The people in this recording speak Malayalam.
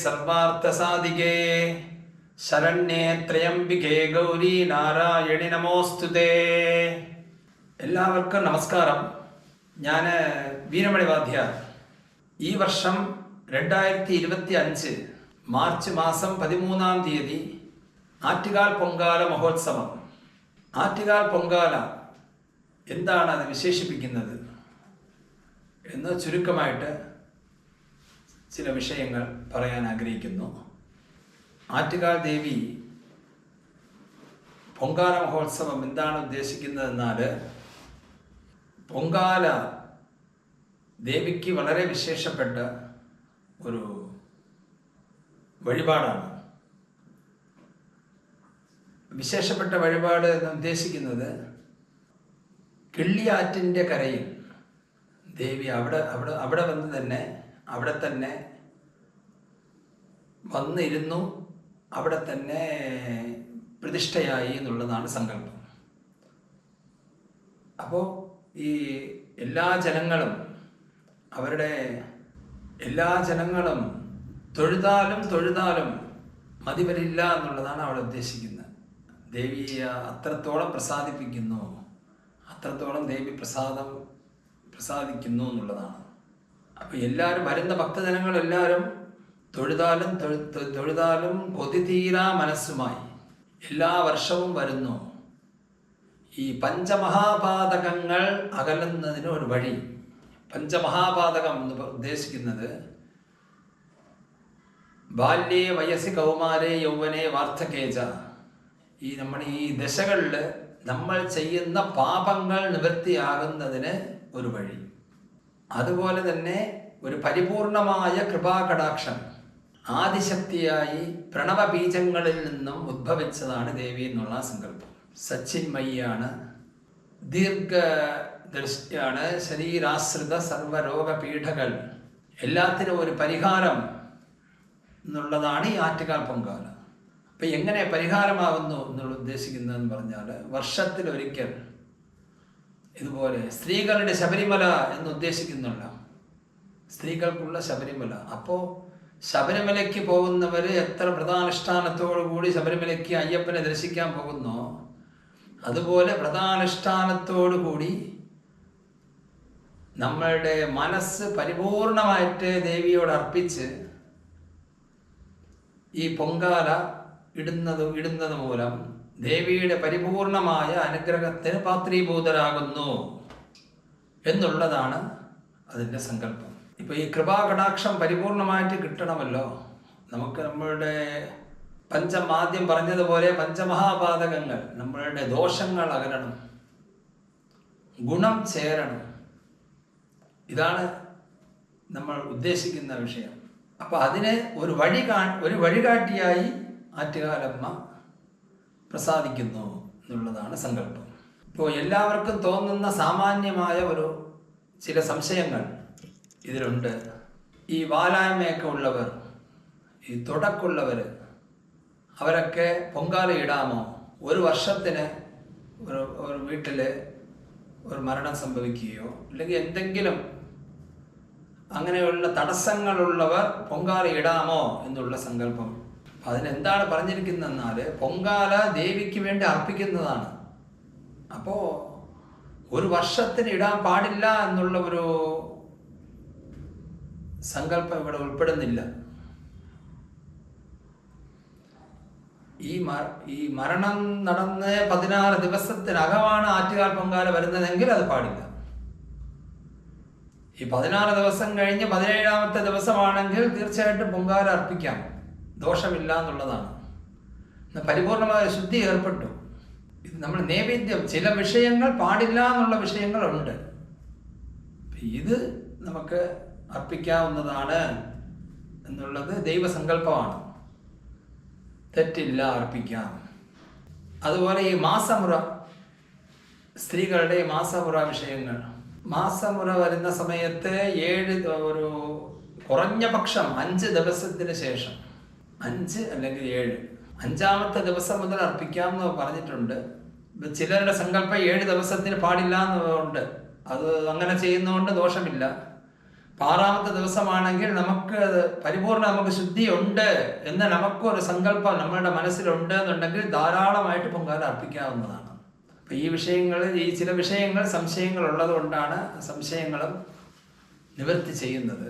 സർവാർത്ഥസാധികേ ശരണ്യേ ത്രയംബികേ ഗൗരി നാരായണി നമോസ്തുതേ. എല്ലാവർക്കും നമസ്കാരം. ഞാൻ വീരമണി വാദ്യാർ. ഈ വർഷം 2025 മാർച്ച് മാസം 13-ാം തീയതി ആറ്റുകാൽ പൊങ്കാല മഹോത്സവം. ആറ്റുകാൽ പൊങ്കാല എന്താണ് അത് വിശേഷിപ്പിക്കുന്നത് എന്ന് ചുരുക്കമായിട്ട് ചില വിഷയങ്ങൾ പറയാൻ ആഗ്രഹിക്കുന്നു. ആറ്റുകാൽ ദേവി പൊങ്കാല മഹോത്സവം എന്താണ് ഉദ്ദേശിക്കുന്നതെന്നാൽ, പൊങ്കാല ദേവിക്ക് വളരെ വിശേഷപ്പെട്ട ഒരു വഴിപാടാണ്. വിശേഷപ്പെട്ട വഴിപാട് എന്ന് ഉദ്ദേശിക്കുന്നത്, കിള്ളിയാറ്റിൻ്റെ കരയിൽ ദേവി അവിടെ തന്നെ വന്നിരുന്നു, അവിടെ തന്നെ പ്രതിഷ്ഠയായി എന്നുള്ളതാണ് സങ്കല്പം. അപ്പോൾ ഈ എല്ലാ ജനങ്ങളും തൊഴുതാലും മതി വരില്ല എന്നുള്ളതാണ് അവിടെ ഉദ്ദേശിക്കുന്നത്. ദേവി അത്രത്തോളം പ്രസാദിപ്പിക്കുന്നു, അത്രത്തോളം ദേവി പ്രസാദിക്കുന്നു എന്നുള്ളതാണ്. അപ്പോൾ എല്ലാവരും, വരുന്ന ഭക്തജനങ്ങളെല്ലാവരും തൊഴുതാലും കൊതിതീരാ മനസ്സുമായി എല്ലാ വർഷവും വരുന്നു. ഈ പഞ്ചമഹാപാതകങ്ങൾ അകലുന്നതിന് ഒരു വഴി. പഞ്ചമഹാപാതകം എന്ന് ഉദ്ദേശിക്കുന്നത് ബാല്യേ വയസ്സി കൗമാരേ യൗവനേ വാർദ്ധകേജ. നമ്മുടെ ഈ ദശകളിൽ നമ്മൾ ചെയ്യുന്ന പാപങ്ങൾ നിവൃത്തിയാകുന്നതിന് ഒരു വഴി. അതുപോലെ തന്നെ ഒരു പരിപൂർണമായ കൃപാകടാക്ഷം, ആദിശക്തിയായി പ്രണവബീജങ്ങളിൽ നിന്നും ഉദ്ഭവിച്ചതാണ് ദേവി എന്നുള്ള സങ്കല്പം. സച്ചിന്മയിയാണ്, ദീർഘദൃഷ്ടിയാണ്, ശരീരാശ്രിത സർവരോഗപീഠകൾ എല്ലാത്തിനും ഒരു പരിഹാരം എന്നുള്ളതാണ് ഈ ആറ്റുകാൽ പൊങ്കാല. അപ്പം എങ്ങനെ പരിഹാരമാകുന്നു എന്നുള്ള ഉദ്ദേശിക്കുന്നതെന്ന് പറഞ്ഞാൽ, വർഷത്തിലൊരിക്കൽ ഇതുപോലെ സ്ത്രീകളുടെ ശബരിമല എന്ന് ഉദ്ദേശിക്കുന്നുണ്ട്. സ്ത്രീകൾക്കുള്ള ശബരിമല. അപ്പോൾ ശബരിമലയ്ക്ക് പോകുന്നവർ എത്ര വ്രതാനുഷ്ഠാനത്തോടു കൂടി ശബരിമലയ്ക്ക് അയ്യപ്പനെ ദർശിക്കാൻ പോകുന്നോ, അതുപോലെ വ്രതാനുഷ്ഠാനത്തോടു കൂടി നമ്മളുടെ മനസ്സ് പരിപൂർണമായിട്ട് ദേവിയോട് അർപ്പിച്ച് ഈ പൊങ്കാല ഇടുന്നത് മൂലം ദേവിയുടെ പരിപൂർണമായ അനുഗ്രഹത്തിന് പാത്രീഭൂതരാകുന്നു എന്നുള്ളതാണ് അതിൻ്റെ സങ്കല്പം. ഇപ്പോൾ ഈ കൃപാകടാക്ഷം പരിപൂർണമായിട്ട് കിട്ടണമല്ലോ നമുക്ക്. നമ്മളുടെ ആദ്യം പറഞ്ഞതുപോലെ പഞ്ചമഹാപാതകങ്ങൾ, നമ്മളുടെ ദോഷങ്ങൾ അകലണം, ഗുണം ചേരണം. ഇതാണ് നമ്മൾ ഉദ്ദേശിക്കുന്ന വിഷയം. അപ്പോൾ അതിന് ഒരു വഴികാട്ടിയായി ആറ്റുകാലമ്മ പ്രസാദിക്കുന്നു എന്നുള്ളതാണ് സങ്കല്പം. ഇപ്പോൾ എല്ലാവർക്കും തോന്നുന്ന സാമാന്യമായ ചില സംശയങ്ങൾ ഇതിലുണ്ട്. ഈ വാലായ്മയൊക്കെ ഉള്ളവർ, ഈ തുടക്കുള്ളവർ, അവരൊക്കെ പൊങ്കാല ഇടാമോ? ഒരു വർഷത്തിന് ഒരു വീട്ടിൽ ഒരു മരണം സംഭവിക്കുകയോ അല്ലെങ്കിൽ എന്തെങ്കിലും അങ്ങനെയുള്ള തടസ്സങ്ങളുള്ളവർ പൊങ്കാല ഇടാമോ എന്നുള്ള സങ്കല്പം. അതിനെന്താണ് പറഞ്ഞിരിക്കുന്നതെന്നാൽ, പൊങ്കാല ദേവിക്ക് വേണ്ടി അർപ്പിക്കുന്നതാണ്. അപ്പോൾ ഒരു വർഷത്തിന് ഇടാൻ പാടില്ല എന്നുള്ള ഒരു സങ്കല്പം ഇവിടെ ഉൾപ്പെടുന്നില്ല. ഈ മരണം നടന്ന് 16 ദിവസത്തിനകമാണ് ആറ്റുകാൽ പൊങ്കാല വരുന്നതെങ്കിൽ അത് പാടില്ല. ഈ 16 ദിവസം കഴിഞ്ഞ് 17ാമത്തെ ദിവസമാണെങ്കിൽ തീർച്ചയായിട്ടും പൊങ്കാല അർപ്പിക്കാം, ദോഷമില്ല എന്നുള്ളതാണ്. പരിപൂർണമായ ശുദ്ധി ഏർപ്പെട്ടു. ഇത് നമ്മൾ നൈവേദ്യം, ചില വിഷയങ്ങൾ പാടില്ല എന്നുള്ള വിഷയങ്ങളുണ്ട്. ഇത് നമുക്ക് അർപ്പിക്കാവുന്നതാണ് എന്നുള്ളത് ദൈവസങ്കല്പമാണ്. തെറ്റില്ല, അർപ്പിക്കാം. അതുപോലെ ഈ മാസമുറ, സ്ത്രീകളുടെ മാസമുറ വിഷയങ്ങൾ. മാസമുറ വരുന്ന സമയത്ത് കുറഞ്ഞ പക്ഷം 5 ദിവസത്തിന് ശേഷം, 5 അല്ലെങ്കിൽ 7, 5ാമത്തെ ദിവസം മുതൽ അർപ്പിക്കാമെന്ന് പറഞ്ഞിട്ടുണ്ട്. ചിലരുടെ സങ്കല്പം 7 ദിവസത്തിന് പാടില്ല എന്നുണ്ട്. അത് അങ്ങനെ ചെയ്യുന്നതുകൊണ്ട് ദോഷമില്ല. 6-ാമത്തെ ദിവസമാണെങ്കിൽ നമുക്ക് പരിപൂർണ്ണ നമുക്ക് ശുദ്ധിയുണ്ട് എന്ന് നമുക്കൊരു സങ്കല്പം നമ്മളുടെ മനസ്സിലുണ്ട് എന്നുണ്ടെങ്കിൽ ധാരാളമായിട്ട് പൊങ്കാല അർപ്പിക്കാവുന്നതാണ്. അപ്പം ഈ ചില വിഷയങ്ങൾ സംശയങ്ങൾ ഉള്ളത് കൊണ്ടാണ് സംശയങ്ങളും നിവൃത്തി ചെയ്യുന്നത്.